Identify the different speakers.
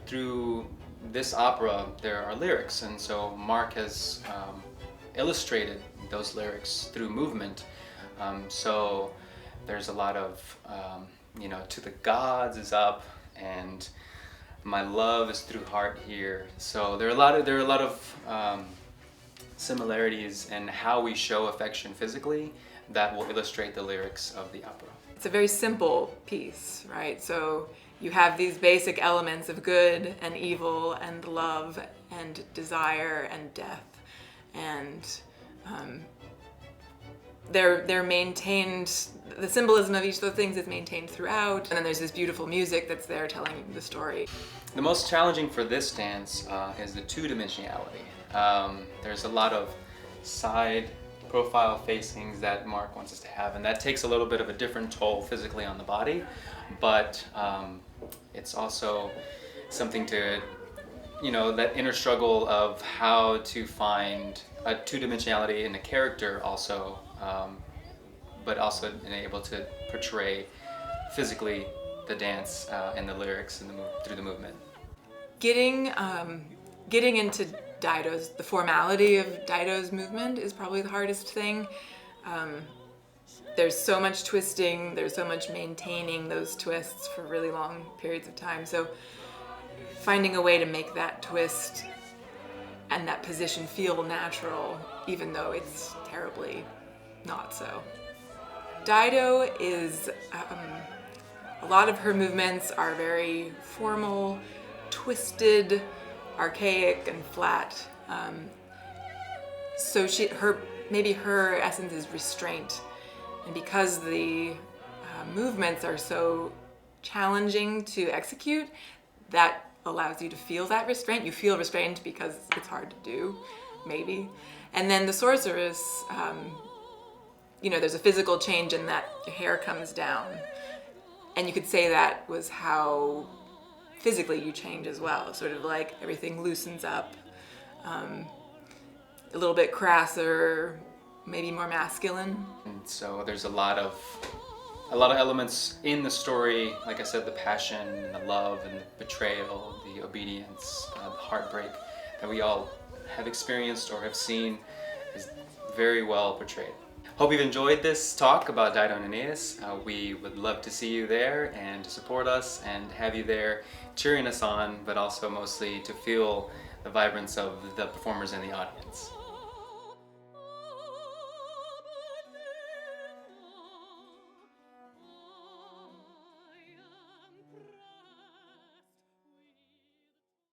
Speaker 1: through this opera there are lyrics, and so Mark has illustrated those lyrics through movement. So there's a lot of, to the gods is up, and my love is through heart here. So there are a lot of similarities in how we show affection physically that will illustrate the lyrics of the opera.
Speaker 2: It's a very simple piece, right? So you have these basic elements of good and evil and love and desire and death, and they're maintained. The symbolism of each of those things is maintained throughout, and then there's this beautiful music that's there telling the story.
Speaker 1: The most challenging for this dance is the two-dimensionality. There's a lot of side profile facings that Mark wants us to have, and that takes a little bit of a different toll physically on the body, but it's also something to, that inner struggle of how to find a two-dimensionality in a character also, but also being able to portray physically the dance and the lyrics and through the movement.
Speaker 2: Getting into the formality of Dido's movement is probably the hardest thing. There's so much twisting, there's so much maintaining those twists for really long periods of time. So finding a way to make that twist and that position feel natural, even though it's terribly not so. Dido is, a lot of her movements are very formal, twisted, archaic, and flat. So maybe her essence is restraint. And because the movements are so challenging to execute, that allows you to feel that restraint. You feel restrained because it's hard to do, maybe. And then the sorceress, there's a physical change in that the hair comes down. And you could say that was how physically you change as well. Sort of like everything loosens up, a little bit crasser, maybe more masculine.
Speaker 1: And so there's a lot of elements in the story, like I said, the passion and the love and the betrayal, the obedience, the heartbreak that we all have experienced or have seen is very well portrayed. Hope you've enjoyed this talk about Dido and Aeneas. We would love to see you there and to support us and have you there cheering us on, but also mostly to feel the vibrance of the performers in the audience.